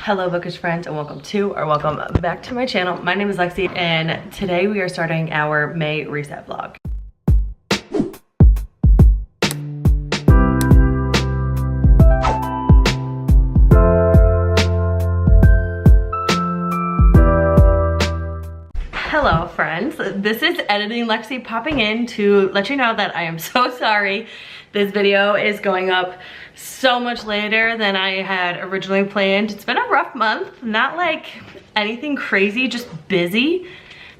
Hello bookish friends, and welcome back to my channel. My name is Lexi, and today we are starting our May reset vlog. Hello friends, this is Editing Lexi popping in to let you know that I am so sorry. This video is going up so much later than I had originally planned. It's been a rough month, not like anything crazy, just busy.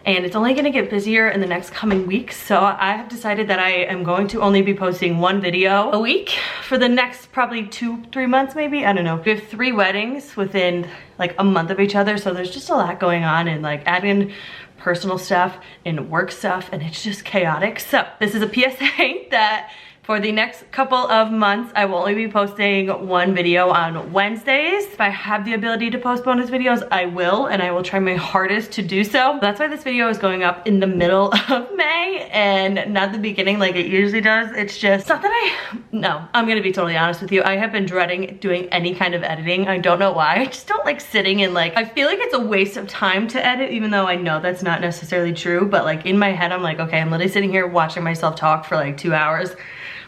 And it's only gonna get busier in the next coming weeks. So I have decided that I am going to only be posting one video a week for the next probably 2-3 months maybe, I don't know. We have 3 weddings within like a month of each other. So there's just a lot going on, and like adding personal stuff and work stuff, and it's just chaotic. So this is a PSA that for the next couple of months, I will only be posting one video on Wednesdays. If I have the ability to post bonus videos, I will, and I will try my hardest to do so. That's why this video is going up in the middle of May and not the beginning like it usually does. It's just not that no, I'm gonna be totally honest with you. I have been dreading doing any kind of editing. I don't know why. I just don't like sitting and like, I feel like it's a waste of time to edit, even though I know that's not necessarily true. But like in my head, I'm like, okay, I'm literally sitting here watching myself talk for like 2 hours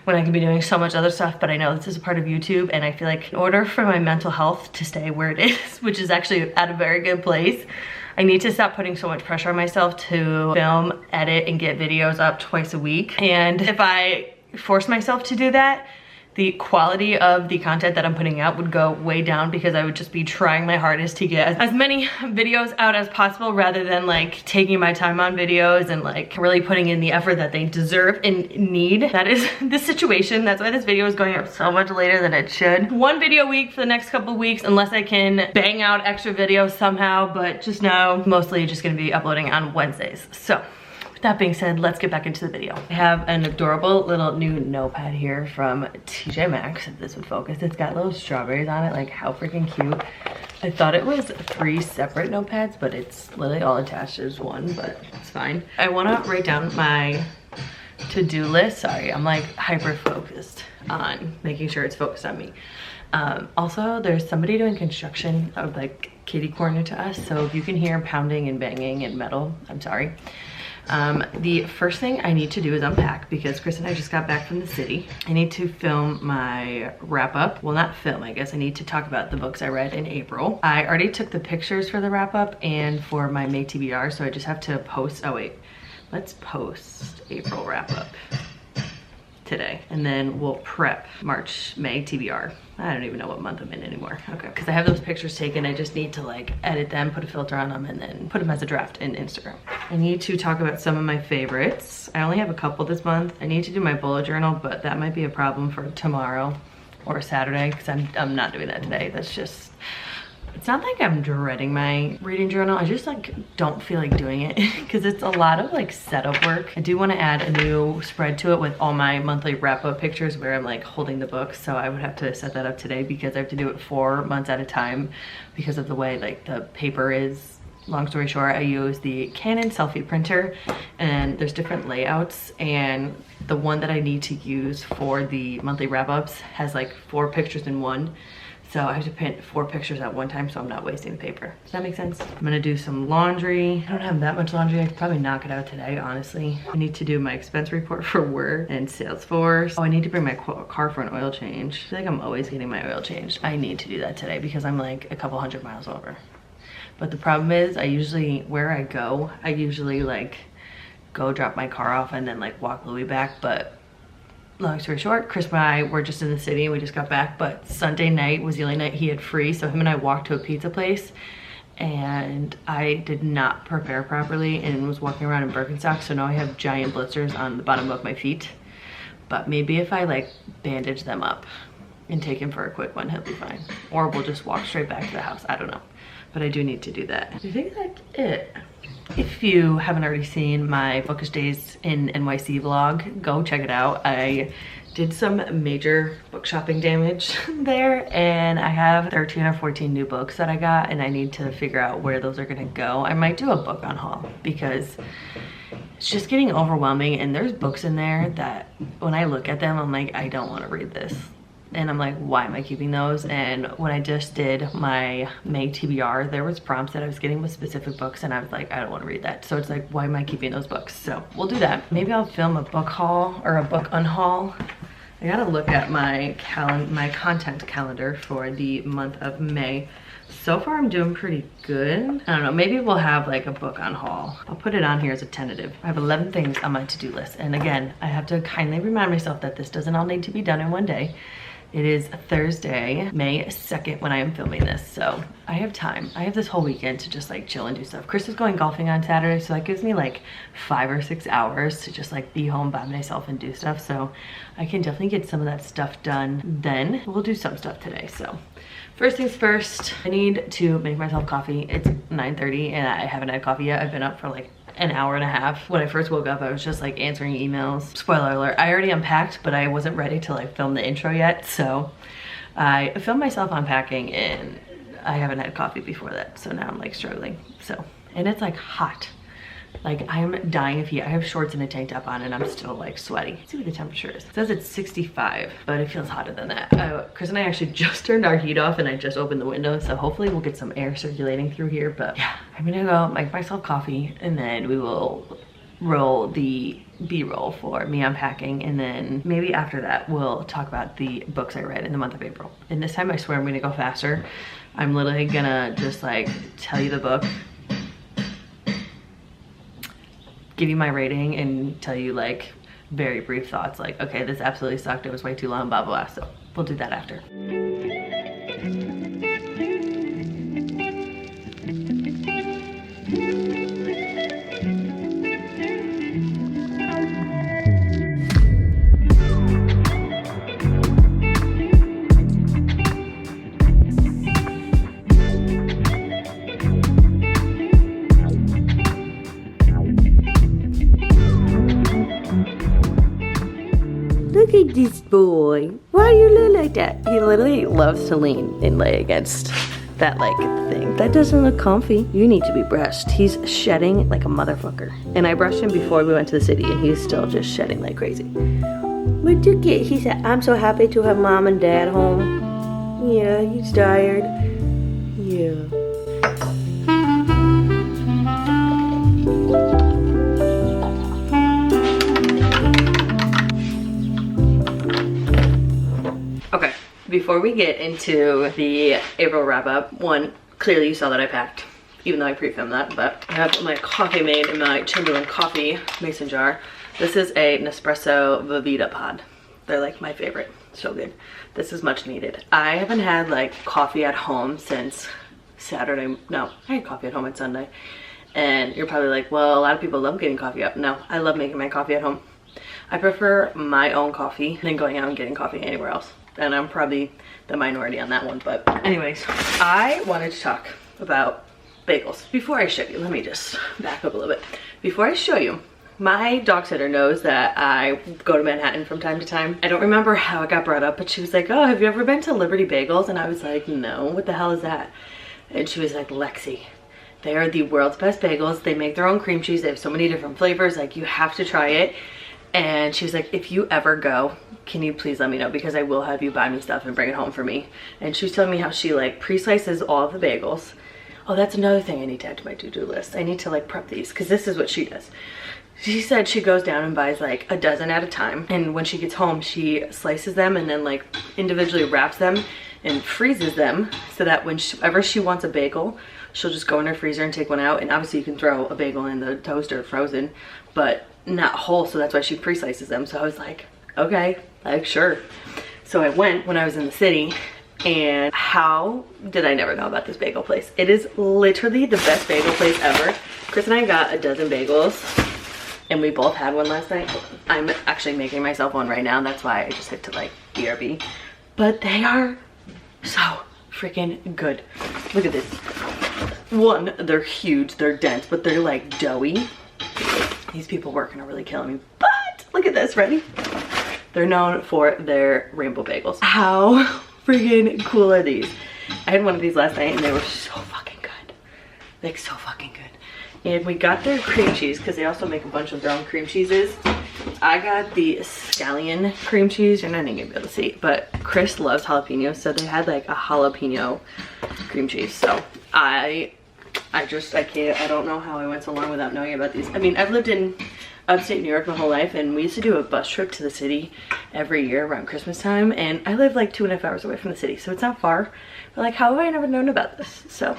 when I can be doing so much other stuff. But I know this is a part of YouTube, and I feel like in order for my mental health to stay where it is, which is actually at a very good place, I need to stop putting so much pressure on myself to film, edit, and get videos up twice a week. And if I force myself to do that, the quality of the content that I'm putting out would go way down, because I would just be trying my hardest to get as many videos out as possible, rather than like taking my time on videos and like really putting in the effort that they deserve and need. That is the situation. That's why this video is going up so much later than it should. One video a week for the next couple weeks, unless I can bang out extra videos somehow, but just know mostly just gonna be uploading on Wednesdays. So that being said, let's get back into the video. I have an adorable little new notepad here from TJ Maxx, if this would focus. It's got little strawberries on it, like how freaking cute. I thought it was 3 separate notepads, but it's literally all attached as one, but it's fine. I wanna write down my to-do list. Sorry, I'm like hyper focused on making sure it's focused on me. Also, there's somebody doing construction of like kitty corner to us, so if you can hear pounding and banging and metal, I'm sorry. The first thing I need to do is unpack, because Chris and I just got back from the city. I need to film my wrap up. Well, not film, I guess. I need to talk about the books I read in April. I already took the pictures for the wrap up and for my May TBR, so I just have to post. Oh wait, let's post April wrap up today, and then we'll prep May TBR. I don't even know what month I'm in anymore. Okay, because I have those pictures taken. I just need to like edit them, put a filter on them, and then put them as a draft in Instagram. I need to talk about some of my favorites. I only have a couple this month. I need to do my bullet journal, but that might be a problem for tomorrow or Saturday, because I'm not doing that today. That's just, it's not like I'm dreading my reading journal. I just like don't feel like doing it because it's a lot of like setup work. I do want to add a new spread to it with all my monthly wrap up pictures where I'm like holding the books. So I would have to set that up today, because I have to do it 4 months at a time because of the way like the paper is. Long story short, I use the Canon selfie printer, and there's different layouts, and the one that I need to use for the monthly wrap-ups has like 4 pictures in one. So I have to print 4 pictures at one time, so I'm not wasting the paper. Does that make sense? I'm gonna do some laundry. I don't have that much laundry. I could probably knock it out today, honestly. I need to do my expense report for work and Salesforce. Oh, I need to bring my car for an oil change. I feel like I'm always getting my oil changed. I need to do that today because I'm like a couple 100 miles over. But the problem is, where I go, I usually like go drop my car off and then like walk Louis back. But long story short, Chris and I were just in the city and we just got back, but Sunday night was the only night he had free. So him and I walked to a pizza place, and I did not prepare properly and was walking around in Birkenstocks. So now I have giant blisters on the bottom of my feet. But maybe if I like bandage them up and take him for a quick one, he'll be fine. Or we'll just walk straight back to the house. I don't know. But I do need to do that. I think that's it. If you haven't already seen my Bookish Days in NYC vlog, go check it out. I did some major book shopping damage there, and I have 13 or 14 new books that I got, and I need to figure out where those are gonna go. I might do a book on haul, because it's just getting overwhelming, and there's books in there that when I look at them, I'm like, I don't wanna read this. and I'm like, why am I keeping those? And when I just did my May TBR, there was prompts that I was getting with specific books, and I was like, I don't want to read that. So it's like, why am I keeping those books? So we'll do that. Maybe I'll film a book haul or a book unhaul. I gotta look at my content calendar for the month of May. So far I'm doing pretty good. I don't know, maybe we'll have like a book on haul. I'll put it on here as a tentative. I have 11 things on my to-do list. And again, I have to kindly remind myself that this doesn't all need to be done in one day. It is Thursday, May 2nd when I am filming this. So I have time. I have this whole weekend to just like chill and do stuff. Chris is going golfing on Saturday, so that gives me like 5 or 6 hours to just like be home by myself and do stuff. So I can definitely get some of that stuff done then. We'll do some stuff today, so. First things first, I need to make myself coffee. It's 9:30 and I haven't had coffee yet. I've been up for like an hour and a half. When I first woke up, I was just like answering emails. Spoiler alert, I already unpacked, but I wasn't ready to like film the intro yet. So I filmed myself unpacking and I haven't had coffee before that. So now I'm like struggling. So, and it's like hot. Like I'm dying of heat. I have shorts and a tank top on and I'm still like sweaty. Let's see what the temperature is. It says it's 65, but it feels hotter than that. Chris and I actually just turned our heat off and I just opened the window. So hopefully we'll get some air circulating through here. But yeah, I'm gonna go make myself coffee and then we will roll the B-roll for me unpacking. And then maybe after that, we'll talk about the books I read in the month of April. And this time I swear I'm gonna go faster. I'm literally gonna just like tell you the book, give you my rating and tell you like very brief thoughts like, okay, this absolutely sucked, it was way too long, blah blah blah. So we'll do that after. Look at this boy. Why you look like that? He literally loves to lean and lay against that like thing. That doesn't look comfy. You need to be brushed. He's shedding like a motherfucker. And I brushed him before we went to the city and he's still just shedding like crazy. Where'd you get? He said, I'm so happy to have mom and dad home. Yeah, he's tired. Yeah. Okay, before we get into the April wrap up, one, clearly you saw that I packed, even though I pre-filmed that, but I have my coffee made in my Chamberlain coffee mason jar. This is a Nespresso Vivita pod. They're like my favorite, so good. This is much needed. I haven't had like coffee at home since Saturday. No, I had coffee at home on Sunday. And you're probably like, well, a lot of people love getting coffee up. No, I love making my coffee at home. I prefer my own coffee than going out and getting coffee anywhere else. And I'm probably the minority on that one, but anyways, I wanted to talk about bagels. Before I show you, let me just back up a little bit. Before I show you, my dog sitter knows that I go to Manhattan from time to time. I don't remember how it got brought up, but she was like, oh, have you ever been to Liberty Bagels? And I was like, no, what the hell is that? And she was like, Lexi, they are the world's best bagels. They make their own cream cheese. They have so many different flavors. Like, you have to try it. And she's like, if you ever go, can you please let me know, because I will have you buy me stuff and bring it home for me. And she was telling me how she like pre-slices all of the bagels. Oh, that's another thing I need to add to my to-do list. I need to like prep these, because this is what she does. She said she goes down and buys like a dozen at a time, and when she gets home she slices them and then like individually wraps them and freezes them, so that whenever she wants a bagel, she'll just go in her freezer and take one out. And obviously you can throw a bagel in the toaster frozen, but not whole, so that's why she pre-slices them. So I was like, okay, like sure. So I went when I was in the city, and how did I never know about this bagel place? It is literally the best bagel place ever. Chris and I got a dozen bagels and we both had one last night. I'm actually making myself one right now, and that's why I just hit to like BRB. But they are so freaking good. Look at this. One, they're huge, they're dense, but they're like doughy. These people working are really killing me. But look at this, ready? They're known for their rainbow bagels. How freaking cool are these? I had one of these last night and they were so fucking good. Like so fucking good. And we got their cream cheese because they also make a bunch of their own cream cheeses. I got the scallion cream cheese. You're not even gonna be able to see, but Chris loves jalapeno, so they had like a jalapeno cream cheese. So I can't, I don't know how I went so long without knowing about these. I mean, I've lived in upstate New York my whole life, and we used to do a bus trip to the city every year around Christmas time, and I live like 2.5 hours away from the city, so it's not far. But like, how have I never known about this? So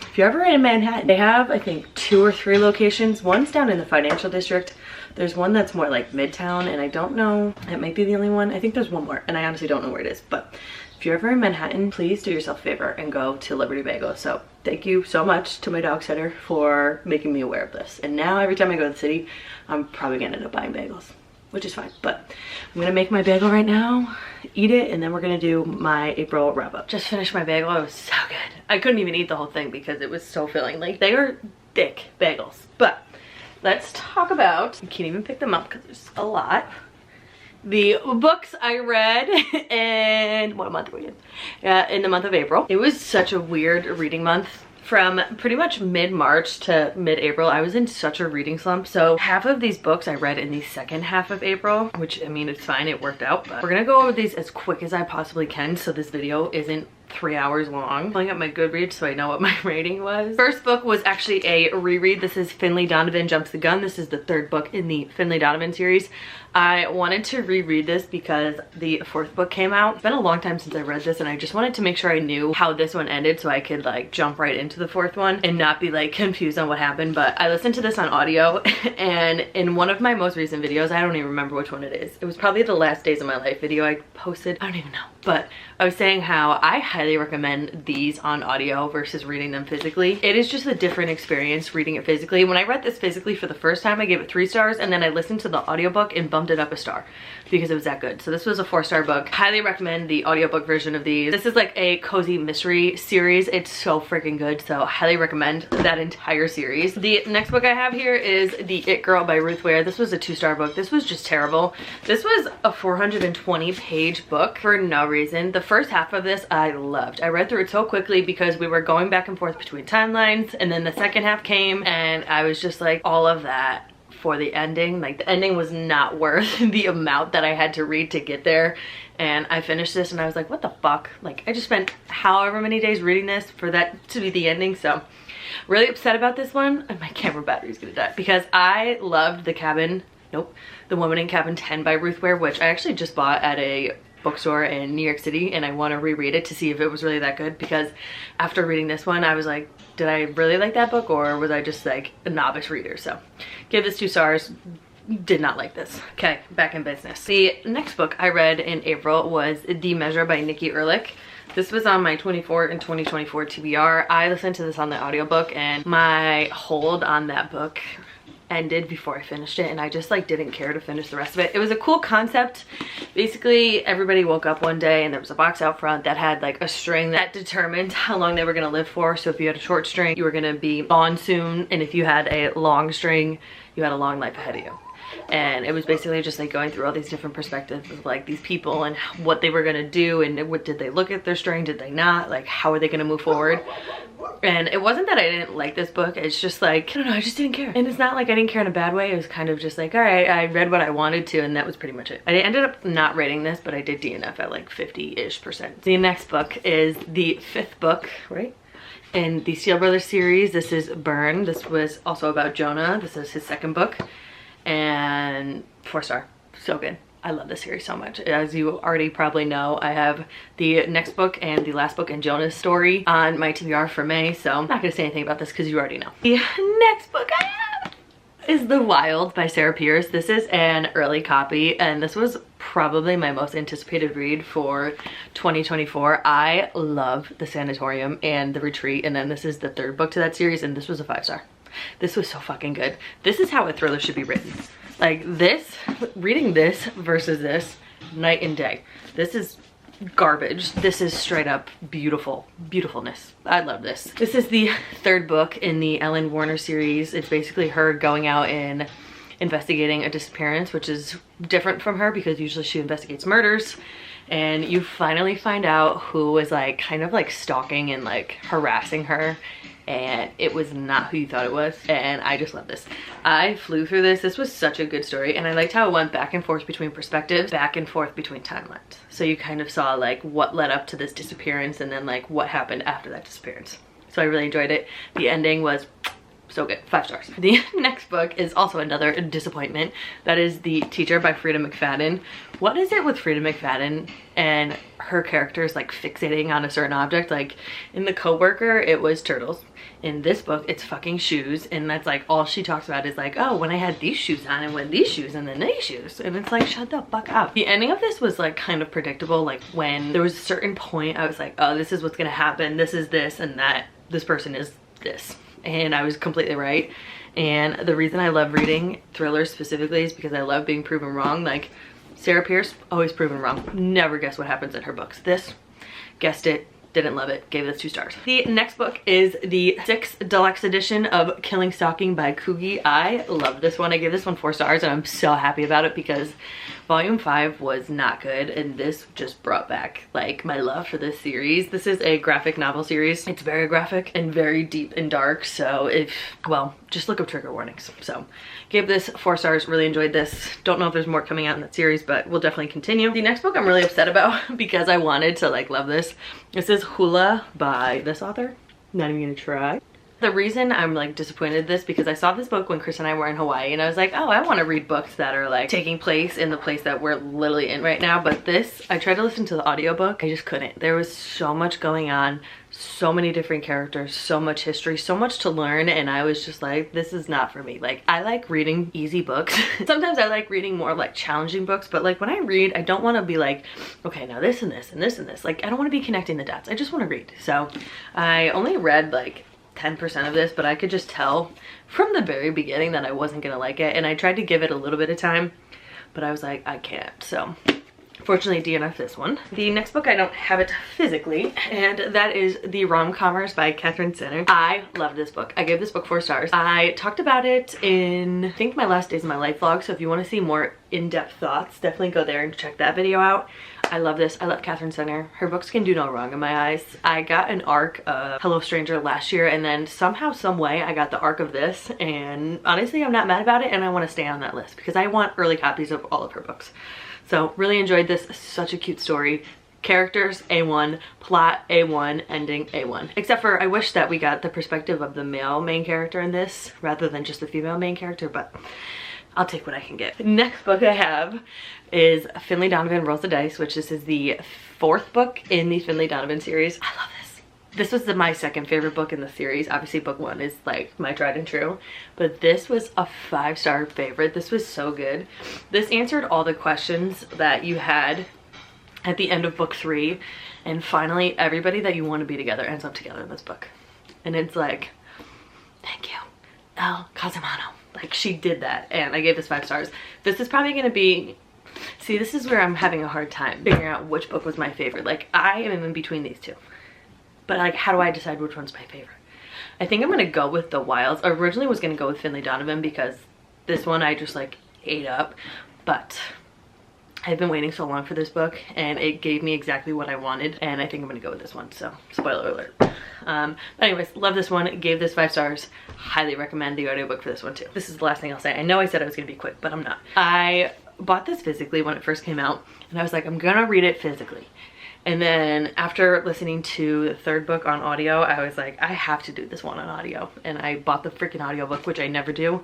if you're ever in Manhattan, they have, I think, 2 or 3 locations. One's down in the financial district. There's one that's more like Midtown, and I don't know, it might be the only one. I think there's one more, and I honestly don't know where it is. But if you're ever in Manhattan, please do yourself a favor and go to Liberty Bagel. So thank you so much to my dog sitter for making me aware of this. And now every time I go to the city, I'm probably gonna end up buying bagels, which is fine. But I'm gonna make my bagel right now, eat it, and then we're gonna do my April wrap up. Just finished my bagel, it was so good. I couldn't even eat the whole thing because it was so filling. Like, they are thick bagels. But let's talk about, you can't even pick them up because there's a lot. The books I read in, what month are we in? In the month of April. It was such a weird reading month. From pretty much mid-March to mid-April, I was in such a reading slump. So half of these books I read in the second half of April, which, I mean, it's fine, it worked out. But we're gonna go over these as quick as I possibly can so this video isn't 3 hours long. I'm pulling up my Goodreads so I know what my rating was. First book was actually a reread. This is Finley Donovan Jumps the Gun. This is the 3rd book in the Finley Donovan series. I wanted to reread this because the 4th book came out. It's been a long time since I read this, and I just wanted to make sure I knew how this one ended so I could like jump right into the 4th one and not be like confused on what happened. But I listened to this on audio, and in one of my most recent videos, I don't even remember which one it is. It was probably the Last Days of My Life video I posted. I don't even know. But I was saying how I highly recommend these on audio versus reading them physically. It is just a different experience reading it physically. When I read this physically for the first time, I gave it 3 stars, and then I listened to the audiobook and bumped it up a star because it was that good. So this was a 4-star book. Highly recommend the audiobook version of these. This is like a cozy mystery series. It's so freaking good, so highly recommend that entire series. The next book I have here is The It Girl by Ruth Ware. This was a 2-star book. This was just terrible. This was a 420-page book for no reason. The first half of this I loved. I read through it so quickly because we were going back and forth between timelines, and then the second half came and I was just like, all of that for the ending. Like, the ending was not worth the amount that I had to read to get there. And I finished this and I was like, what the fuck? Like, I just spent however many days reading this for that to be the ending. So really upset about this one. And my camera battery's gonna die because I loved The Woman in Cabin 10 by Ruth Ware, which I actually just bought at a bookstore in New York City, and I want to reread it to see if it was really that good, because after reading this one I was like, did I really like that book, or was I just like a novice reader? So give this 2 stars. Did not like this. Okay, back in business. The next book I read in April was The Measure by Nikki Ehrlich. This was on my 24 and 2024 TBR. I listened to this on the audiobook, and my hold on that book ended before I finished it, and I just like didn't care to finish the rest of it. It was a cool concept. Basically, everybody woke up one day and there was a box out front that had like a string that determined how long they were gonna live for. So if you had a short string, you were gonna be gone soon, and if you had a long string, you had a long life ahead of you. And it was basically just like going through all these different perspectives of like these people and what they were gonna do, and what did they look at their string, did they not, like how are they gonna move forward. And it wasn't that I didn't like this book, it's just like, I don't know, I just didn't care. And it's not like I didn't care in a bad way, it was kind of just like, all right, I read what I wanted to, and that was pretty much it. I ended up not rating this, but I did DNF at like 50-ish%. The next book is the 5th book, right, in the Steele Brothers series. This is Burn. This was also about Jonah. This is his 2nd book, and 4-star, so good. I love this series so much. As you already probably know, I have the next book and the last book in Jonah's story on my TBR for May, so I'm not gonna say anything about this because you already know. The next book I have is The Wild by Sarah Pierce. This is an early copy, and this was probably my most anticipated read for 2024. I love the Sanatorium and the Retreat, and then this is the 3rd book to that series, and this was a 5-star. This was so fucking good. This is how a thriller should be written. Like this, reading this versus this, night and day. This is garbage. This is straight up beautifulness. I love this. This is the 3rd book in the Ellen Warner series. It's basically her going out and investigating a disappearance, which is different from her because usually she investigates murders. And you finally find out who was like kind of like stalking and like harassing her and it was not who you thought it was, and I just love this. I flew through this. This was such a good story, and I liked how it went back and forth between perspectives, back and forth between timelines. So you kind of saw like what led up to this disappearance and then like what happened after that disappearance. So I really enjoyed it. The ending was so good, 5 stars. The next book is also another disappointment. That is The Teacher by Frida McFadden. What is it with Frida McFadden and her characters like fixating on a certain object? Like in The Coworker, it was turtles. In this book, it's fucking shoes, and that's like all she talks about is like, oh, when I had these shoes on and when these shoes and then these shoes, and it's like, shut the fuck up. The ending of this was like kind of predictable. Like when there was a certain point, I was like, oh, this is what's gonna happen. This is this, and that this person is this. And I was completely right. And the reason I love reading thrillers specifically is because I love being proven wrong. Like Sarah Pierce, always proven wrong. Never guess what happens in her books. This, guessed it, didn't love it, gave this 2 stars. The next book is the 6th deluxe edition of Killing Stalking by Coogie. I love this one. I gave this one 4 stars, and I'm so happy about it because volume 5 was not good, and this just brought back like my love for this series. This is a graphic novel series. It's very graphic and very deep and dark, so well, just look up trigger warnings. So gave this 4 stars, really enjoyed this. Don't know if there's more coming out in that series, but we'll definitely continue. The next book I'm really upset about because I wanted to like love this. This is Hula by this author. Not even gonna try. The reason I'm like disappointed in this because I saw this book when Chris and I were in Hawaii, and I was like, oh, I want to read books that are like taking place in the place that we're literally in right now. But this, I tried to listen to the audiobook. I just couldn't. There was so much going on, so many different characters, so much history, so much to learn, and I was just like, this is not for me. Like, I like reading easy books. Sometimes I like reading more like challenging books, but like when I read, I don't want to be like, okay, now this and this and this and this. Like, I don't want to be connecting the dots. I just want to read. So I only read like 10% of this, but I could just tell from the very beginning that I wasn't gonna like it, and I tried to give it a little bit of time, but I was like, I can't. So fortunately DNF this one. The next book, I don't have it physically, and that is The Rom-Commers by Catherine Senner. I love this book. I gave this book 4 stars. I talked about it in, I think, my Last Days of My Life vlog, so if you want to see more in-depth thoughts, definitely go there and check that video out. I love this. I love Catherine Senner. Her books can do no wrong in my eyes. I got an arc of Hello Stranger last year, and then somehow, some way, I got the arc of this, and honestly, I'm not mad about it, and I want to stay on that list because I want early copies of all of her books. So really enjoyed this. Such a cute story. Characters A1, plot A1, ending A1. Except for I wish that we got the perspective of the male main character in this rather than just the female main character, but I'll take what I can get. The next book I have is Finley Donovan Rolls the Dice, which this is the 4th book in the Finley Donovan series. I love this. This was my 2nd favorite book in the series. Obviously book 1 is like my tried and true, but this was a 5-star favorite. This was so good. This answered all the questions that you had at the end of book 3, and finally everybody that you want to be together ends up together in this book. And it's like, thank you, El Casimano. Like, she did that, and I gave this 5 stars. This is probably gonna be, see, this is where I'm having a hard time figuring out which book was my favorite. Like, I am in between these 2, but like, how do I decide which one's my favorite? I think I'm gonna go with The Wilds. I originally was gonna go with Finley Donovan because this one I just like ate up, but I've been waiting so long for this book, and it gave me exactly what I wanted, and I think I'm gonna go with this one, so spoiler alert. But anyways, love this one, gave this 5 stars, highly recommend the audiobook for this one too. This is the last thing I'll say. I know I said I was gonna be quick, but I'm not. I bought this physically when it first came out, and I was like, I'm gonna read it physically. And then after listening to the 3rd book on audio, I was like, I have to do this one on audio. And I bought the freaking audiobook, which I never do,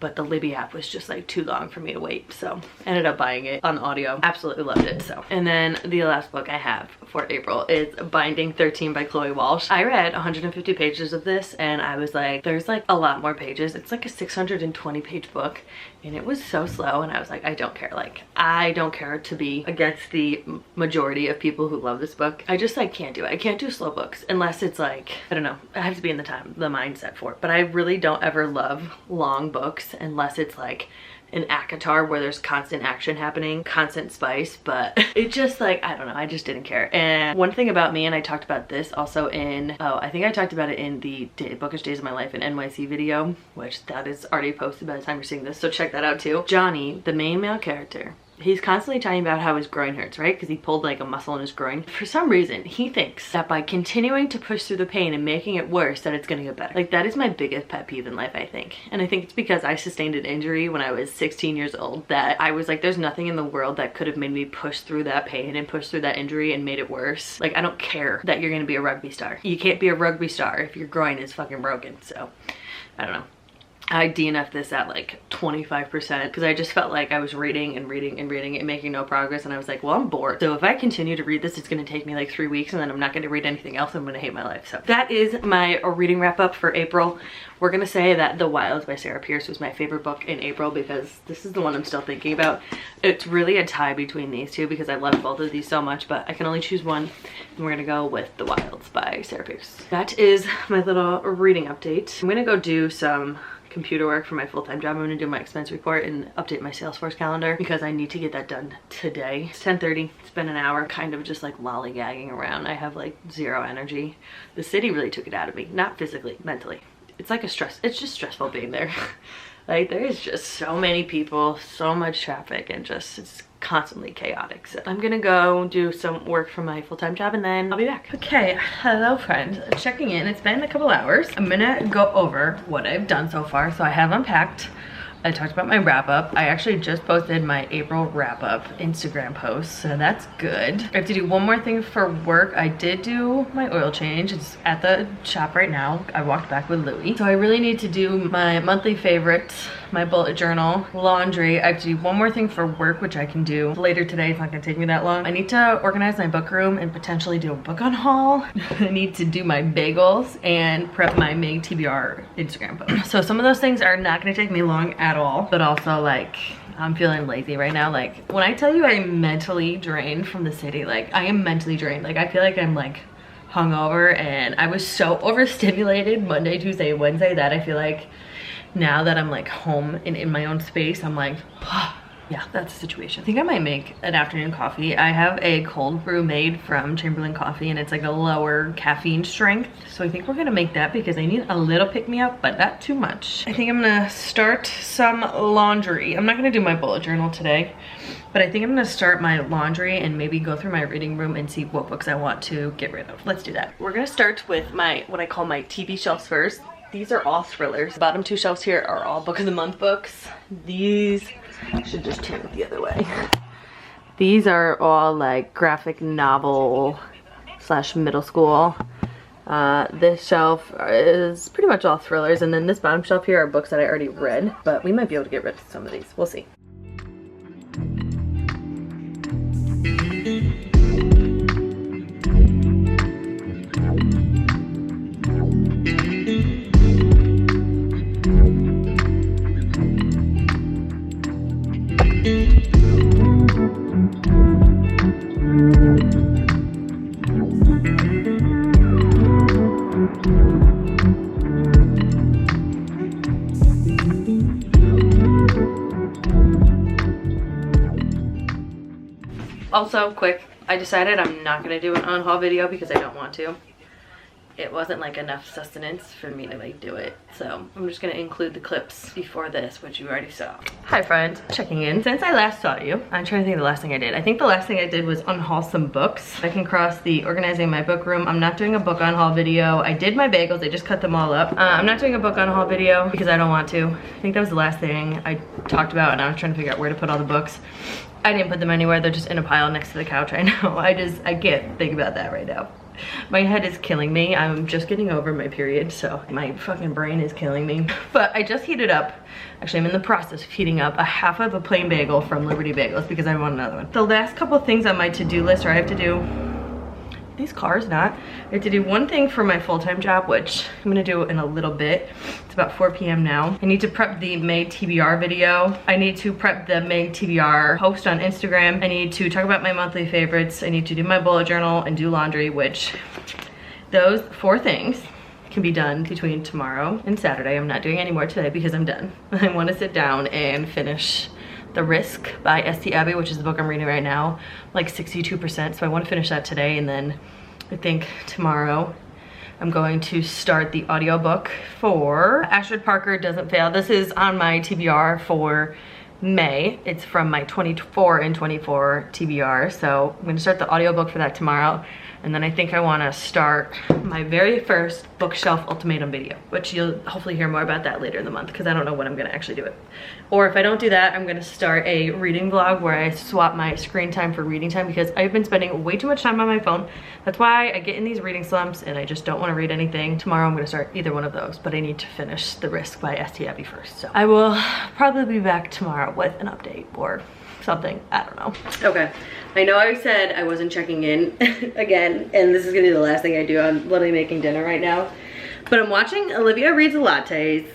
but the Libby app was just like too long for me to wait. So I ended up buying it on audio. Absolutely loved it. So, and then the last book I have for April is Binding 13 by Chloe Walsh. I read 150 pages of this, and I was like, there's like a lot more pages. It's like a 620 page book, and it was so slow, and I was like, I don't care. Like, I don't care to be against the majority of people who love this book. I just like can't do it. I can't do slow books unless it's like, I don't know, I have to be in the mindset for it. But I really don't ever love long books unless it's like an ACOTAR where there's constant action happening, constant spice, but it just like, I don't know, I just didn't care. And one thing about me, and I talked about this also in, oh, I think I talked about it in the Bookish Days of My Life in NYC video, which that is already posted by the time you're seeing this, so check that out too. Johnny, the main male character, He's constantly talking about how his groin hurts, right? Because he pulled like a muscle in his groin. For some reason, he thinks that by continuing to push through the pain and making it worse, that it's gonna get better. Like, that is my biggest pet peeve in life, I think. And I think it's because I sustained an injury when I was 16 years old that I was like, there's nothing in the world that could have made me push through that pain and push through that injury and made it worse. Like, I don't care that you're gonna be a rugby star. You can't be a rugby star if your groin is fucking broken. So, I don't know. I DNF'd this at like 25% because I just felt like I was reading and reading and reading and making no progress, and I was like, well, I'm bored. So if I continue to read this, it's gonna take me like 3 weeks and then I'm not gonna read anything else. I'm gonna hate my life. So that is my reading wrap up for April. We're gonna say that The Wilds by Sarah Pierce was my favorite book in April because this is the one I'm still thinking about. It's really a tie between these two because I love both of these so much, but I can only choose one, and we're gonna go with The Wilds by Sarah Pierce. That is my little reading update. I'm gonna go do some computer work for my full-time job. I'm gonna do my expense report and update my Salesforce calendar because I need to get that done today. It's 10:30, it's been an hour, kind of just like lollygagging around. I have like zero energy. The city really took it out of me, not physically, mentally. It's like it's just stressful being there. Like, there is just so many people, so much traffic, and just, it's constantly chaotic. So I'm gonna go do some work for my full-time job and then I'll be back. Okay, hello friends, checking in. It's been a couple hours. I'm gonna go over what I've done so far. So I have unpacked. I talked about my wrap up. I actually just posted my April wrap up Instagram post, so that's good. I have to do one more thing for work. I did do my oil change. It's at the shop right now. I walked back with Louie. So I really need to do my monthly favorites, my bullet journal, laundry. I have to do one more thing for work, which I can do later today. It's not gonna take me that long. I need to organize my book room and potentially do a book unhaul. I need to do my bagels and prep my May TBR Instagram post. So some of those things are not gonna take me long at all, but also like I'm feeling lazy right now. Like, when I tell you I'm mentally drained from the city, like I am mentally drained. Like, I feel like I'm like hungover, and I was so overstimulated Monday, Tuesday, Wednesday that I feel like now that I'm like home and in my own space, I'm like, oh, yeah, that's the situation. I think I might make an afternoon coffee. I have a cold brew made from Chamberlain Coffee, and it's like a lower caffeine strength. So I think we're gonna make that because I need a little pick-me-up, but not too much. I think I'm gonna start some laundry. I'm not gonna do my bullet journal today, but I think I'm gonna start my laundry and maybe go through my reading room and see what books I want to get rid of. Let's do that. We're gonna start with my, what I call my TV shelves first. These are all thrillers. The bottom two shelves here are all book of the month books. These, I should just turn it the other way. These are all like graphic novel / middle school. This shelf is pretty much all thrillers, and then this bottom shelf here are books that I already read, but we might be able to get rid of some of these. We'll see. Also, quick, I decided I'm not gonna do an unhaul video because I don't want to. It wasn't like enough sustenance for me to like do it. So I'm just gonna include the clips before this, which you already saw. Hi friends, checking in. Since I last saw you, I'm trying to think of the last thing I did. I think the last thing I did was unhaul some books. I can cross the organizing my book room. I'm not doing a book unhaul video. I did my bagels, I just cut them all up. I'm not doing a book unhaul video because I don't want to. I think that was the last thing I talked about, and I was trying to figure out where to put all the books. I didn't put them anywhere, they're just in a pile next to the couch. I know, I can't think about that right now. My head is killing me. I'm just getting over my period, so my fucking brain is killing me. But I just heated up, actually I'm in the process of heating up a half of a plain bagel from Liberty Bagels because I want another one. The last couple things on my to-do list are I have to do, these cars not, I have to do one thing for my full-time job, which I'm gonna do in a little bit. It's about 4 p.m. now. I need to prep the May TBR video. I need to prep the May TBR post on Instagram. I need to talk about my monthly favorites. I need to do my bullet journal and do laundry, which those 4 things can be done between tomorrow and Saturday. I'm not doing any more today because I'm done. I want to sit down and finish The Risk by S.T. Abbey, which is the book I'm reading right now, like 62%. So I want to finish that today, and then I think tomorrow I'm going to start the audiobook for Ashford Parker Doesn't Fail. This is on my TBR for May. It's from my 24 and 24 TBR. So I'm gonna start the audiobook for that tomorrow. And then I think I wanna start my very first bookshelf ultimatum video, which you'll hopefully hear more about that later in the month because I don't know when I'm gonna actually do it. Or if I don't do that, I'm gonna start a reading vlog where I swap my screen time for reading time because I've been spending way too much time on my phone. That's why I get in these reading slumps and I just don't wanna read anything. Tomorrow I'm gonna start either one of those, but I need to finish The Risk by S.T. Abbey first. So I will probably be back tomorrow with an update or something, I don't know. Okay, I know I said I wasn't checking in again, and this is gonna be the last thing I do. I'm literally making dinner right now, but I'm watching Olivia Reads a Latte's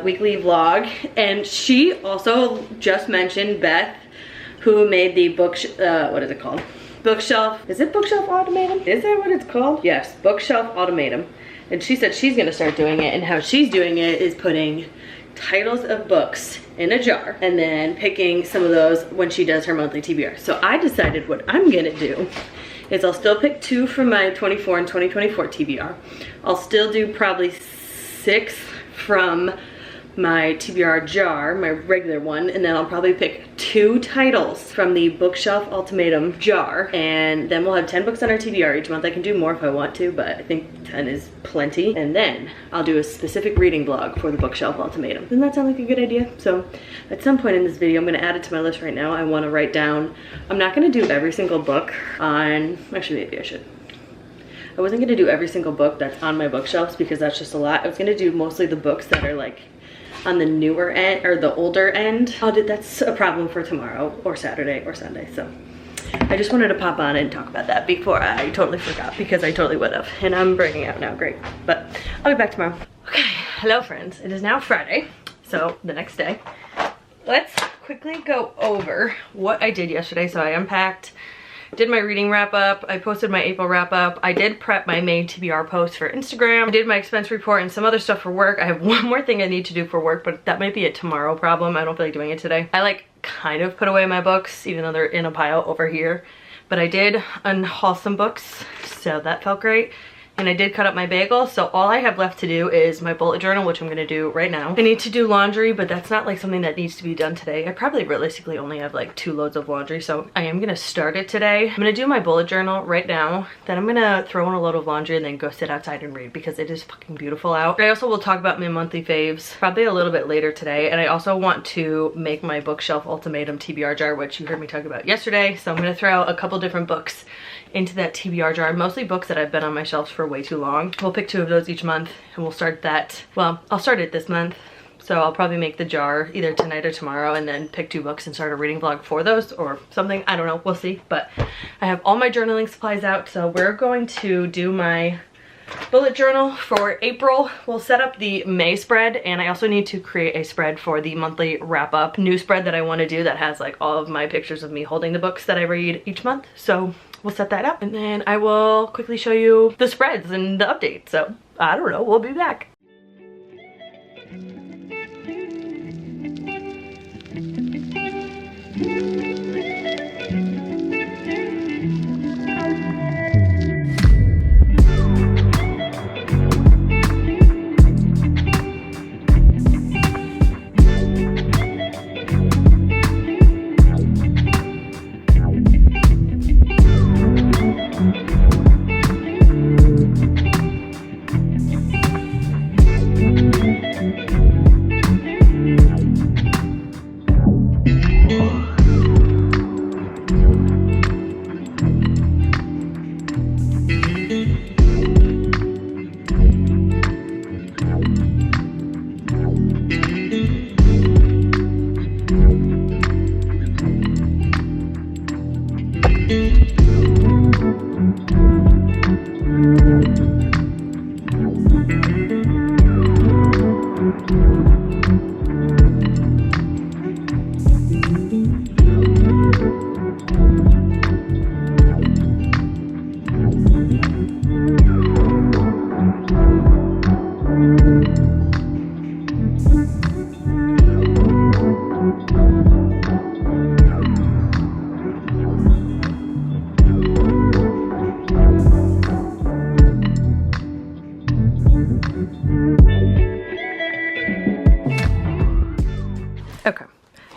weekly vlog, and she also just mentioned Beth, who made the book, what is it called? Bookshelf, is it Bookshelf Ultimatum? Is that what it's called? Yes, Bookshelf Ultimatum. And she said she's gonna start doing it, and how she's doing it is putting titles of books in a jar and then picking some of those when she does her monthly TBR. So I decided what I'm gonna do is I'll still pick 2 from my 24 and 2024 TBR. I'll still do probably 6 from my TBR jar, my regular one, and then I'll probably pick 2 titles from the Bookshelf Ultimatum jar, and then we'll have 10 books on our TBR each month. I can do more if I want to, but I think 10 is plenty. And then I'll do a specific reading vlog for the Bookshelf Ultimatum. Doesn't that sound like a good idea? So at some point in this video, I'm gonna add it to my list right now. I wanna write down, I'm not gonna do every single book on, actually maybe I should. I wasn't gonna do every single book that's on my bookshelves because that's just a lot. I was gonna do mostly the books that are like on the newer end or the older end. That's a problem for tomorrow or Saturday or Sunday. So I just wanted to pop on and talk about that before I totally forgot, because I totally would have. And I'm breaking out now, great. But I'll be back tomorrow. Okay, hello friends. It is now Friday, so the next day. Let's quickly go over what I did yesterday. So I unpacked, did my reading wrap up, I posted my April wrap up, I did prep my May TBR post for Instagram, I did my expense report and some other stuff for work. I have one more thing I need to do for work, but that might be a tomorrow problem. I don't feel like doing it today. I like kind of put away my books, even though they're in a pile over here, but I did unhaul some books, so that felt great. And I did cut up my bagel, so all I have left to do is my bullet journal, which I'm gonna do right now. I need to do laundry, but that's not like something that needs to be done today. I probably realistically only have like 2 loads of laundry, so I am gonna start it today. I'm gonna do my bullet journal right now, then I'm gonna throw in a load of laundry and then go sit outside and read because it is fucking beautiful out. I also will talk about my monthly faves probably a little bit later today, and I also want to make my Bookshelf Ultimatum TBR jar, which you heard me talk about yesterday, so I'm gonna throw a couple different books into that TBR jar, mostly books that I've been on my shelves for way too long. We'll pick 2 of those each month and we'll start that. Well, I'll start it this month, so I'll probably make the jar either tonight or tomorrow and then pick 2 books and start a reading vlog for those or something. I don't know, we'll see. But I have all my journaling supplies out, so we're going to do my bullet journal for April. We'll set up the May spread, and I also need to create a spread for the monthly wrap up new spread that I want to do that has like all of my pictures of me holding the books that I read each month. So we'll set that up and then I will quickly show you the spreads and the updates. So I don't know, we'll be back.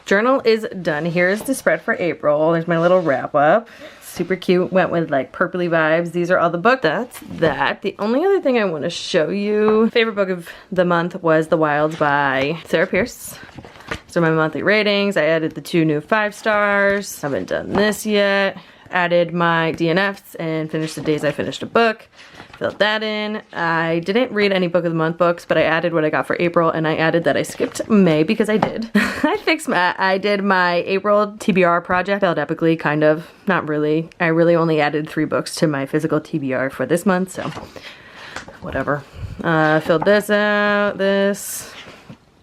journal is done. Here's the spread for April. There's my little wrap up. Super cute. Went with like purpley vibes. These are all the books. That's that. The only other thing I want to show you, favorite book of the month was The Wilds by Sarah Pierce. So my monthly ratings, I added the 2 new 5 stars. Haven't done this yet. Added my DNFs and finished the days I finished a book. Filled that in. I didn't read any book of the month books, but I added what I got for April, and I added that I skipped May because I did. I did my April TBR project. Failed epically, kind of. Not really. I really only added 3 books to my physical TBR for this month, so whatever. Filled this out, this.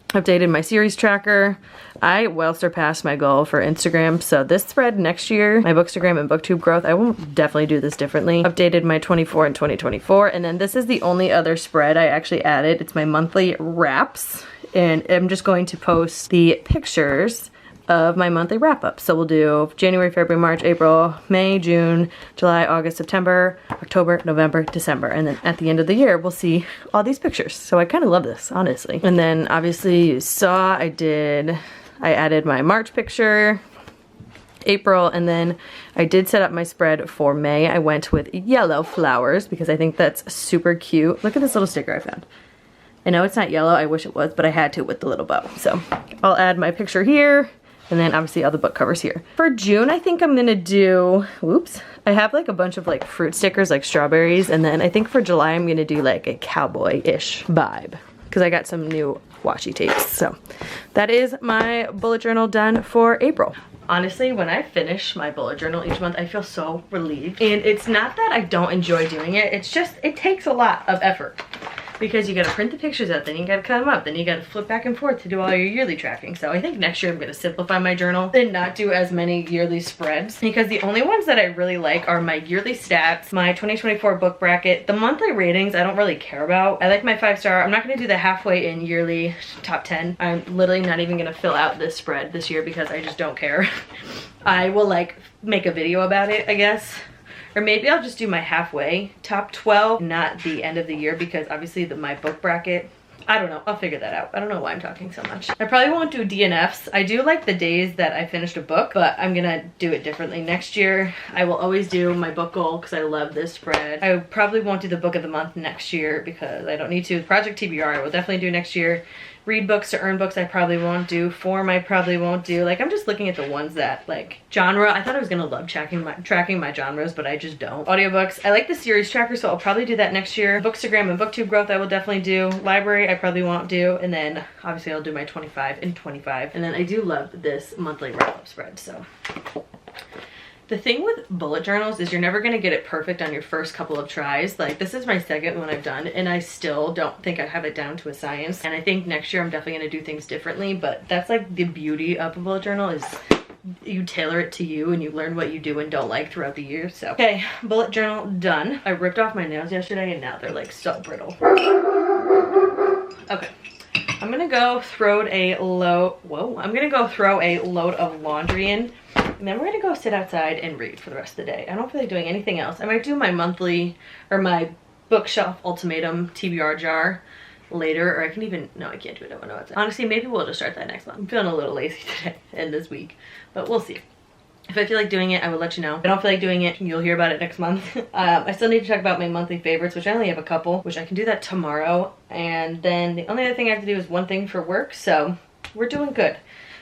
Updated my series tracker. I well surpassed my goal for Instagram, so this spread next year, my Bookstagram and Booktube growth, I will definitely do this differently. Updated my 24 and 2024, and then this is the only other spread I actually added. It's my monthly wraps, and I'm just going to post the pictures of my monthly wrap up. So we'll do January, February, March, April, May, June, July, August, September, October, November, December. And then at the end of the year, we'll see all these pictures. So I kind of love this, honestly. And then obviously you saw I added my March picture, April, and then I did set up my spread for May. I went with yellow flowers because I think that's super cute. Look at this little sticker I found. I know it's not yellow, I wish it was, but I had to with the little bow. So I'll add my picture here. And then obviously all the book covers here. For June, I think I'm gonna do, whoops, I have like a bunch of like fruit stickers like strawberries. And then I think for July, I'm gonna do like a cowboy-ish vibe because I got some new washi tapes. So that is my bullet journal done for April. Honestly, when I finish my bullet journal each month, I feel so relieved. And it's not that I don't enjoy doing it, it's just, it takes a lot of effort. Because you gotta print the pictures out, then you gotta cut them up, then you gotta flip back and forth to do all your yearly tracking. So I think next year I'm gonna simplify my journal and not do as many yearly spreads, because the only ones that I really like are my yearly stats, my 2024 book bracket. The monthly ratings I don't really care about. I like my 5-star. I'm not gonna do the halfway in yearly top 10. I'm literally not even gonna fill out this spread this year because I just don't care. I will like make a video about it, I guess. Or maybe I'll just do my halfway top 12, not the end of the year, because obviously my book bracket, I don't know, I'll figure that out. I don't know why I'm talking so much. I probably won't do DNFs. I do like the days that I finished a book, but I'm gonna do it differently next year. I will always do my book goal because I love this spread. I probably won't do the book of the month next year because I don't need to. Project TBR I will definitely do next year. Read books to earn books I probably won't do. Form I probably won't do. Like, I'm just looking at the ones that, like, genre. I thought I was gonna love tracking my genres, but I just don't. Audiobooks, I like the series tracker, so I'll probably do that next year. Bookstagram and Booktube growth I will definitely do. Library I probably won't do. And then obviously I'll do my 25 and 25. And then I do love this monthly wrap-up spread, so. The thing with bullet journals is you're never gonna get it perfect on your first couple of tries. Like, this is my second one I've done, and I still don't think I have it down to a science. And I think next year I'm definitely gonna do things differently, but that's like the beauty of a bullet journal is you tailor it to you and you learn what you do and don't like throughout the year. So, okay, bullet journal done. I ripped off my nails yesterday and now they're like so brittle. Okay. I'm gonna go throw a load of laundry in, and then we're gonna go sit outside and read for the rest of the day. I don't feel like doing anything else. I might do my monthly, or my bookshelf ultimatum TBR jar later, or I can even, no, I can't do it. I don't know what's honestly, maybe we'll just start that next month. I'm feeling a little lazy today and this week, but we'll see. If I feel like doing it, I will let you know. If I don't feel like doing it, you'll hear about it next month. I still need to talk about my monthly favorites, which I only have a couple, which I can do that tomorrow. And then the only other thing I have to do is one thing for work, so we're doing good.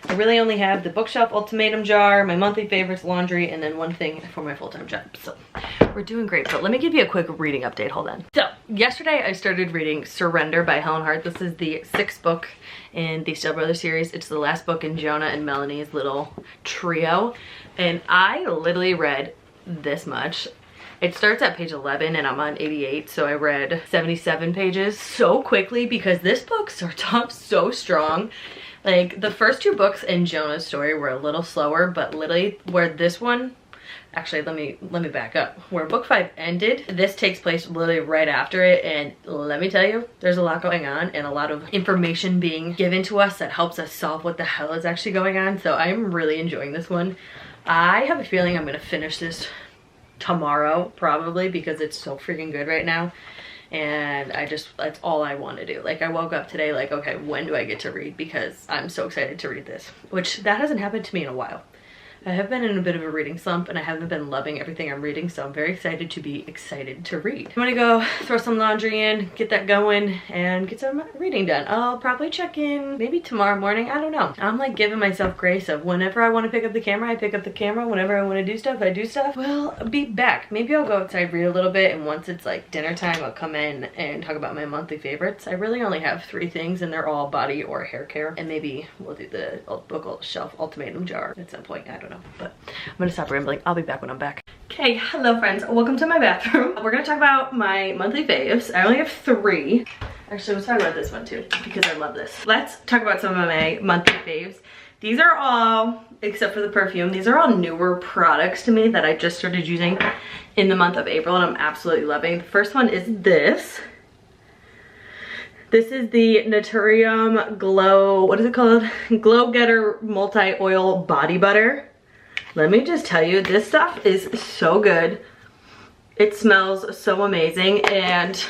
I really only have the bookshelf ultimatum jar, my monthly favorites, laundry, and then one thing for my full-time job. So we're doing great, but let me give you a quick reading update. Hold on. So yesterday I started reading Surrender by Helen Hart. This is the 6th book in the Still Brothers series. It's the last book in Jonah and Melanie's little trio. And I literally read this much. It starts at page 11 and I'm on 88, so I read 77 pages so quickly because this book starts off so strong. Like, the first 2 books in Jonah's story were a little slower, but literally where this one, actually let me back up. Where book 5 ended, this takes place literally right after it, and let me tell you, there's a lot going on and a lot of information being given to us that helps us solve what the hell is actually going on. So I'm really enjoying this one. I have a feeling I'm gonna finish this tomorrow, probably, because it's so freaking good right now. and that's all I want to do. Like, I woke up today like, okay, when do I get to read? Because I'm so excited to read this, which that hasn't happened to me in a while. I have been in a bit of a reading slump and I haven't been loving everything I'm reading, so I'm very excited to be excited to read. I'm gonna go throw some laundry in, get that going, and get some reading done. I'll probably check in maybe tomorrow morning, I don't know. I'm like giving myself grace of whenever I want to pick up the camera, I pick up the camera. Whenever I want to do stuff, I do stuff. Well, I'll be back. Maybe I'll go outside, read a little bit, and once it's like dinner time, I'll come in and talk about my monthly favorites. I really only have 3 things and they're all body or hair care, and maybe we'll do the bookshelf ultimatum jar at some point, I don't know. But I'm gonna stop rambling. I'll be back when I'm back. Okay, hello friends. Welcome to my bathroom. We're gonna talk about my monthly faves. I only have 3. Actually, let's talk about this one too, because I love this. Let's talk about some of my monthly faves. These are all, except for the perfume, these are all newer products to me that I just started using in the month of April and I'm absolutely loving. The first one is this. This is the Naturium Glow, what is it called? Glow Getter Multi-Oil Body Butter. Let me just tell you, this stuff is so good. It smells so amazing, and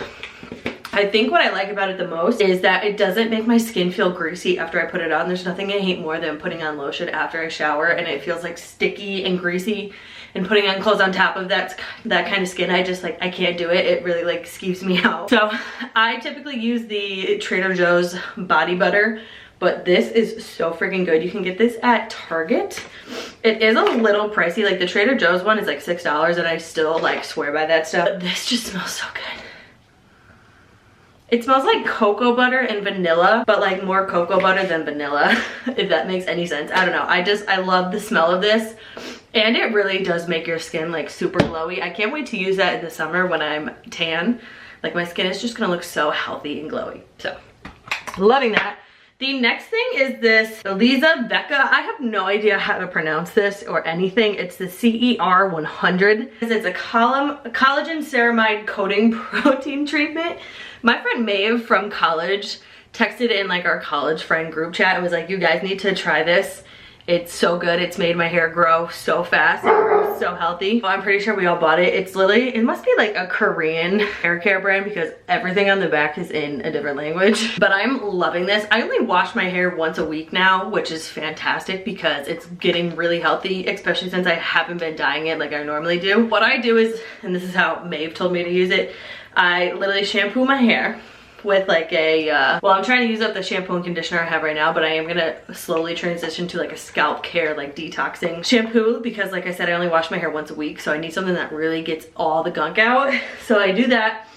I think what I like about it the most is that it doesn't make my skin feel greasy after I put it on. There's nothing I hate more than putting on lotion after I shower and it feels like sticky and greasy, and putting on clothes on top of that kind of skin, I just like, I can't do it. It really like skeeves me out. So I typically use the Trader Joe's body butter, but this is so freaking good. You can get this at Target. It is a little pricey. Like the Trader Joe's one is like $6 and I still like swear by that stuff. But this just smells so good. It smells like cocoa butter and vanilla, but like more cocoa butter than vanilla, if that makes any sense. I don't know. I love the smell of this. And it really does make your skin like super glowy. I can't wait to use that in the summer when I'm tan. Like my skin is just gonna look so healthy and glowy. So, loving that. The next thing is this Elizavecca. I have no idea how to pronounce this or anything. It's the CER 100. It's a collagen ceramide coating protein treatment. My friend Maeve from college texted in like our college friend group chat and was like, you guys need to try this. It's so good. It's made my hair grow so fast. It grows so healthy. I'm pretty sure we all bought it. It's literally, it must be like a Korean hair care brand because everything on the back is in a different language. But I'm loving this. I only wash my hair once a week now, which is fantastic because it's getting really healthy, especially since I haven't been dyeing it like I normally do. What I do is, and this is how Maeve told me to use it, I literally shampoo my hair with like a, well, I'm trying to use up the shampoo and conditioner I have right now, but I am gonna slowly transition to like a scalp care, like detoxing shampoo, because like I said, I only wash my hair once a week, so I need something that really gets all the gunk out. So I do that.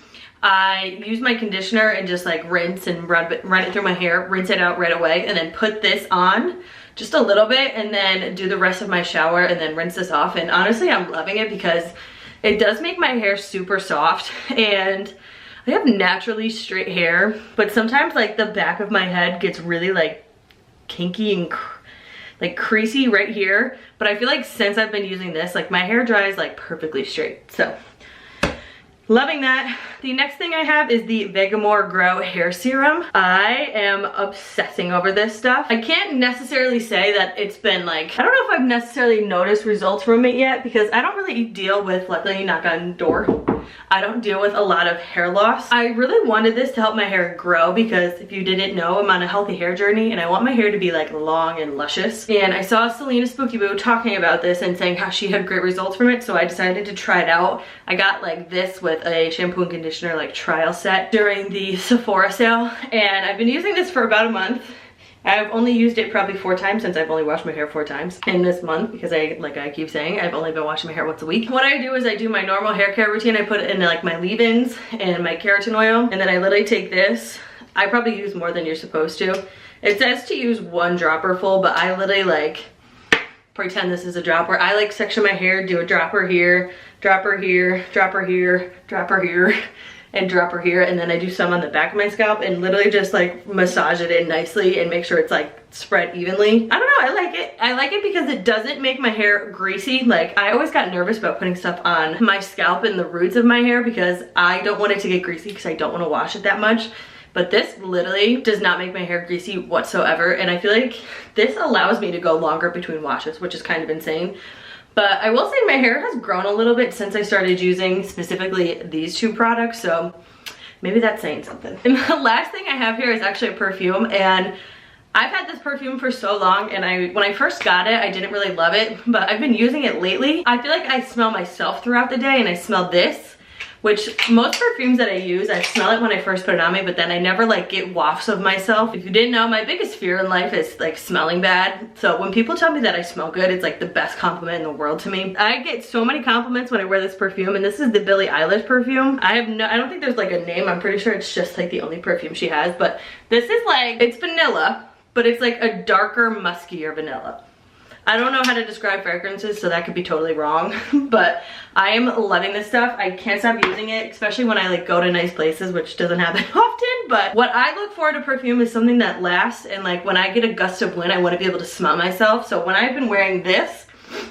I use my conditioner and just like rinse and run it through my hair, rinse it out right away, and then put this on just a little bit, and then do the rest of my shower, and then rinse this off. And honestly, I'm loving it because it does make my hair super soft, and I have naturally straight hair, but sometimes like the back of my head gets really like kinky and like creasy right here. But I feel like since I've been using this, like my hair dries like perfectly straight. So loving that. The next thing I have is the Vegamore Grow Hair Serum. I am obsessing over this stuff. I can't necessarily say that it's been like, I don't know if I've necessarily noticed results from it yet because I don't really deal with, luckily knock on door, I don't deal with a lot of hair loss. I really wanted this to help my hair grow because if you didn't know, I'm on a healthy hair journey and I want my hair to be like long and luscious. And I saw Selena Spooky Boo talking about this and saying how she had great results from it, so I decided to try it out. I got like this with a shampoo and conditioner like trial set during the Sephora sale, and I've been using this for about a month. I've only used it probably 4 times since I've only washed my hair 4 times in this month because like I keep saying, I've only been washing my hair once a week. What I do is I do my normal hair care routine. I put it in like my leave-ins and my keratin oil, and then I literally take this. I probably use more than you're supposed to. It says to use 1 dropper full, but I literally like pretend this is a dropper. I like section my hair, do a dropper here, dropper here, dropper here, dropper here, and dropper here, and then I do some on the back of my scalp and literally just like massage it in nicely and make sure it's like spread evenly. I don't know, I like it. I like it because it doesn't make my hair greasy. Like I always got nervous about putting stuff on my scalp and the roots of my hair because I don't want it to get greasy because I don't want to wash it that much. But this literally does not make my hair greasy whatsoever, and I feel like this allows me to go longer between washes, which is kind of insane. But I will say my hair has grown a little bit since I started using specifically these 2 products, so maybe that's saying something. And the last thing I have here is actually a perfume, and I've had this perfume for so long, and when I first got it, I didn't really love it, but I've been using it lately. I feel like I smell myself throughout the day, and I smell this, which most perfumes that I use, I smell it when I first put it on me, but then I never like get wafts of myself. If you didn't know, my biggest fear in life is like smelling bad. So when people tell me that I smell good, it's like the best compliment in the world to me. I get so many compliments when I wear this perfume, and this is the Billie Eilish perfume. I don't think there's like a name. I'm pretty sure it's just like the only perfume she has, but this is like, it's vanilla, but it's like a darker, muskier vanilla. I don't know how to describe fragrances, so that could be totally wrong, but I am loving this stuff. I can't stop using it, especially when I like go to nice places, which doesn't happen often, but what I look for in a perfume is something that lasts, and like when I get a gust of wind, I want to be able to smell myself. So when I've been wearing this,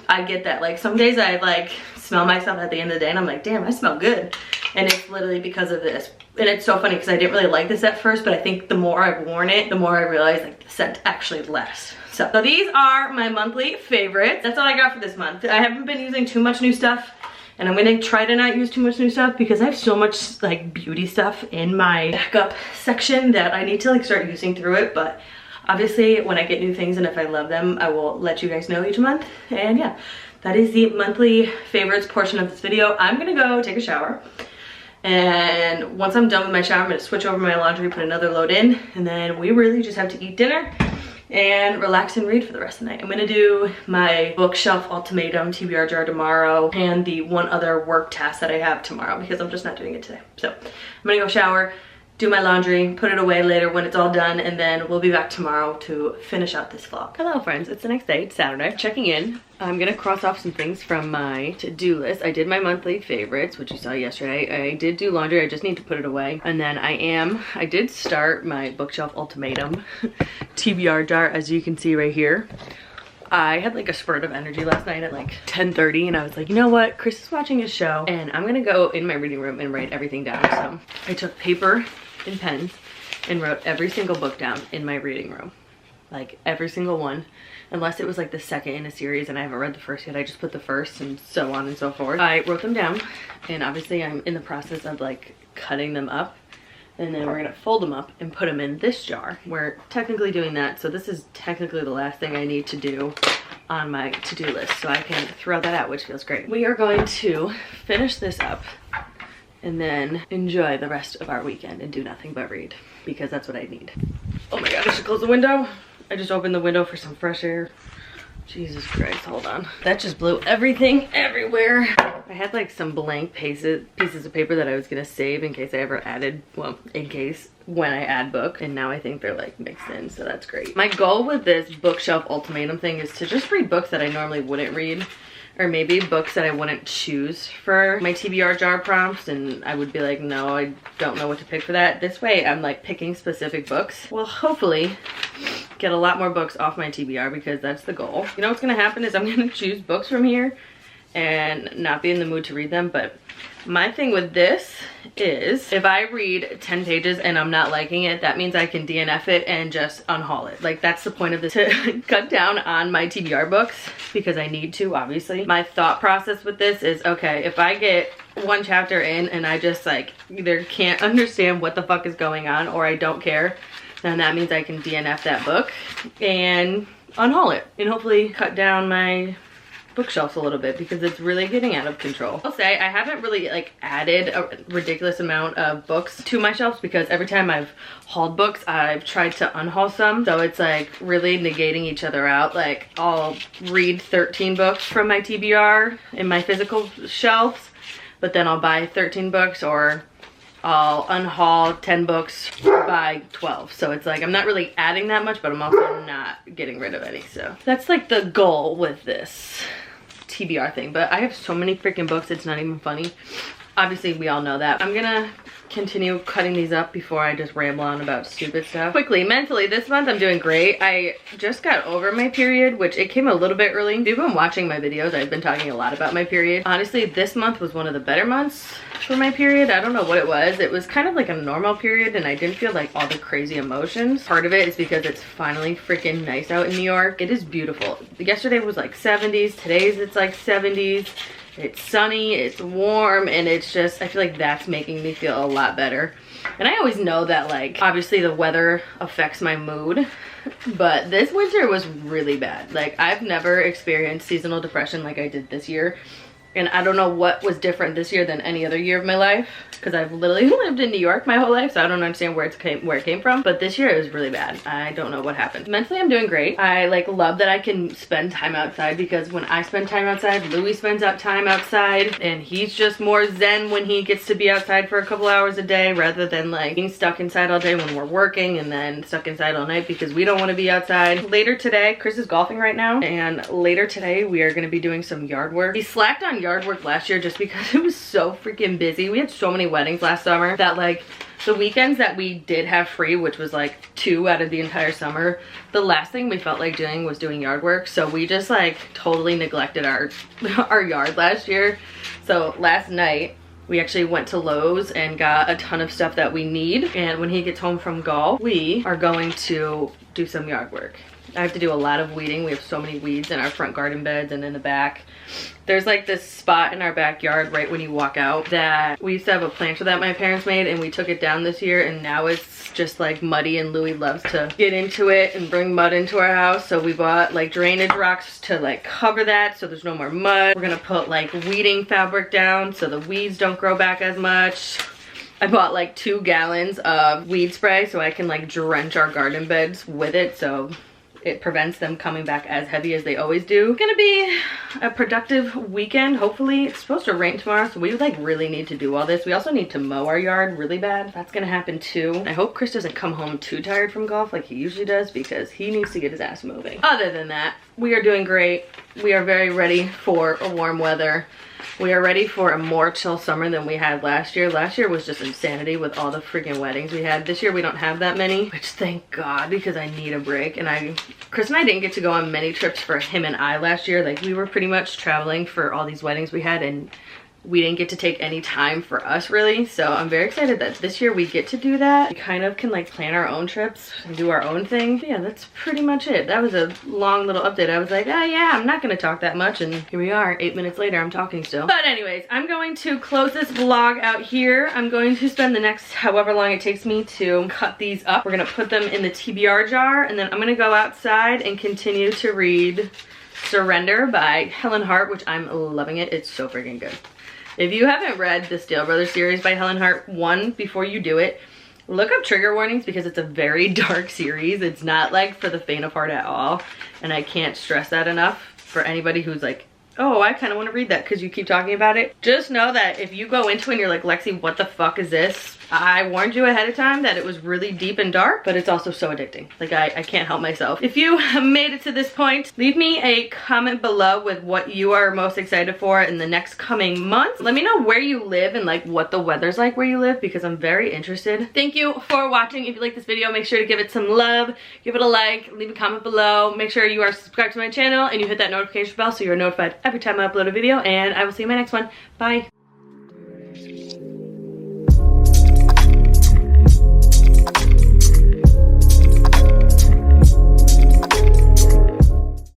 I get that. Like some days I like smell myself at the end of the day and I'm like, damn, I smell good. And it's literally because of this. And it's so funny because I didn't really like this at first, but I think the more I've worn it, the more I realize like the scent actually lasts. So these are my monthly favorites. That's all I got for this month. I haven't been using too much new stuff, and I'm gonna try to not use too much new stuff because I have so much like beauty stuff in my backup section that I need to like start using through it. But obviously when I get new things and if I love them, I will let you guys know each month. And yeah, that is the monthly favorites portion of this video. I'm gonna go take a shower. And once I'm done with my shower, I'm gonna switch over my laundry, put another load in, and then we really just have to eat dinner and relax and read for the rest of the night. I'm gonna do my bookshelf ultimatum TBR jar tomorrow and the one other work task that I have tomorrow because I'm just not doing it today. So I'm gonna go shower, do my laundry, put it away later when it's all done, and then we'll be back tomorrow to finish out this vlog. Hello friends, it's the next day, it's Saturday. Checking in. I'm gonna cross off some things from my to-do list. I did my monthly favorites, which you saw yesterday. I did do laundry, I just need to put it away. And then I did start my bookshelf ultimatum TBR jar, as you can see right here. I had like a spurt of energy last night at like 10:30 and I was like, you know what? Chris is watching his show and I'm gonna go in my reading room and write everything down. So I took paper and pens and wrote every single book down in my reading room. Like every single one. Unless it was like the second in a series and I haven't read the first yet. I just put the first and so on and so forth. I wrote them down and obviously I'm in the process of like cutting them up. And then we're gonna fold them up and put them in this jar. We're technically doing that, so this is technically the last thing I need to do on my to-do list, so I can throw that out, which feels great. We are going to finish this up and then enjoy the rest of our weekend and do nothing but read, because that's what I need. Oh my god, I should close the window. I just opened the window for some fresh air. Jesus Christ, hold on. That just blew everything everywhere. I had like some blank pieces of paper that I was gonna save in case I ever added, well, in case when I add book, and now I think they're like mixed in, so that's great. My goal with this bookshelf ultimatum thing is to just read books that I normally wouldn't read, or maybe books that I wouldn't choose for my TBR jar prompts, and I would be like, no, I don't know what to pick for that. This way I'm like picking specific books. Well, hopefully get a lot more books off my TBR, because that's the goal. You know what's gonna happen is I'm gonna choose books from here and not be in the mood to read them. But my thing with this is if I read 10 pages and I'm not liking it, that means I can DNF it and just unhaul it. Like that's the point of this, to cut down on my TBR books, because I need to, obviously. My thought process with this is, okay, if I get one chapter in and I just like either can't understand what the fuck is going on or I don't care, then that means I can DNF that book and unhaul it and hopefully cut down my bookshelves a little bit, because it's really getting out of control. I'll say I haven't really like added a ridiculous amount of books to my shelves, because every time I've hauled books I've tried to unhaul some, so it's like really negating each other out. Like I'll read 13 books from my TBR in my physical shelves, but then I'll buy 13 books, or I'll unhaul 10 books, buy 12. So it's like I'm not really adding that much, but I'm also not getting rid of any. So that's like the goal with this TBR thing. But I have so many freaking books, it's not even funny. Obviously we all know that. I'm gonna continue cutting these up before I just ramble on about stupid stuff. Quickly, mentally, this month I'm doing great. I just got over my period, which it came a little bit early. If you've been watching my videos, I've been talking a lot about my period. Honestly, this month was one of the better months for my period. I don't know what it was. It was kind of like a normal period and I didn't feel like all the crazy emotions. Part of it is because it's finally freaking nice out in New York. It is beautiful. Yesterday was like 70s. Today's it's like 70s. It's sunny, it's warm, and it's just, I feel like that's making me feel a lot better. And I always know that, like, obviously the weather affects my mood, but this winter was really bad. Like, I've never experienced seasonal depression like I did this year. And I don't know what was different this year than any other year of my life, because I've literally lived in New York my whole life, so I don't understand where it came from. But this year it was really bad. I don't know what happened. Mentally, I'm doing great. I like love that I can spend time outside, because when I spend time outside, Louis spends up time outside, and he's just more zen when he gets to be outside for a couple hours a day, rather than like being stuck inside all day when we're working and then stuck inside all night because we don't want to be outside. Later today, Chris is golfing right now, and later today we are going to be doing some yard work. He slacked on yard work last year just because it was so freaking busy. We had so many weddings last summer that, like, the weekends that we did have free, which was like 2 out of the entire summer, the last thing we felt like doing was doing yard work. So we just like totally neglected our yard last year. So last night we actually went to Lowe's and got a ton of stuff that we need, and when he gets home from golf, we are going to do some yard work. I have to do a lot of weeding. We have so many weeds in our front garden beds and in the back. There's like this spot in our backyard right when you walk out that we used to have a planter that my parents made, and we took it down this year, and now it's just like muddy, and Louis loves to get into it and bring mud into our house. So we bought like drainage rocks to like cover that so there's no more mud. We're gonna put like weeding fabric down so the weeds don't grow back as much. I bought like 2 gallons of weed spray so I can like drench our garden beds with it, so it prevents them coming back as heavy as they always do. It's gonna be a productive weekend, hopefully. It's supposed to rain tomorrow, so we like really need to do all this. We also need to mow our yard really bad. That's gonna happen too. I hope Chris doesn't come home too tired from golf like he usually does, because he needs to get his ass moving. Other than that, we are doing great. We are very ready for a warm weather. We are ready for a more chill summer than we had last year. Last year was just insanity with all the freaking weddings we had. This year we don't have that many, which thank God, because I need a break. And Chris and I didn't get to go on many trips for him and I last year. Like, we were pretty much traveling for all these weddings we had, and we didn't get to take any time for us really. So I'm very excited that this year we get to do that. We kind of can like plan our own trips and do our own thing. But yeah, that's pretty much it. That was a long little update. I was like, oh yeah, I'm not gonna talk that much, and here we are 8 minutes later, I'm talking still. But anyways, I'm going to close this vlog out here. I'm going to spend the next however long it takes me to cut these up. We're gonna put them in the TBR jar, and then I'm gonna go outside and continue to read Surrender by Helen Hart, which I'm loving it. It's so freaking good. If you haven't read the Stale Brothers series by Helen Hart, before you do it, look up trigger warnings, because it's a very dark series. It's not like for the faint of heart at all, and I can't stress that enough for anybody who's like, oh, I kind of want to read that because you keep talking about it. Just know that if you go into it and you're like, Lexi, what the fuck is this? I warned you ahead of time that it was really deep and dark, but it's also so addicting. Like, I can't help myself. If you have made it to this point, leave me a comment below with what you are most excited for in the next coming months. Let me know where you live and like what the weather's like where you live, because I'm very interested. Thank you for watching. If you like this video, make sure to give it some love, give it a like, leave a comment below. Make sure you are subscribed to my channel and you hit that notification bell so you're notified every time I upload a video, and I will see you in my next one. Bye.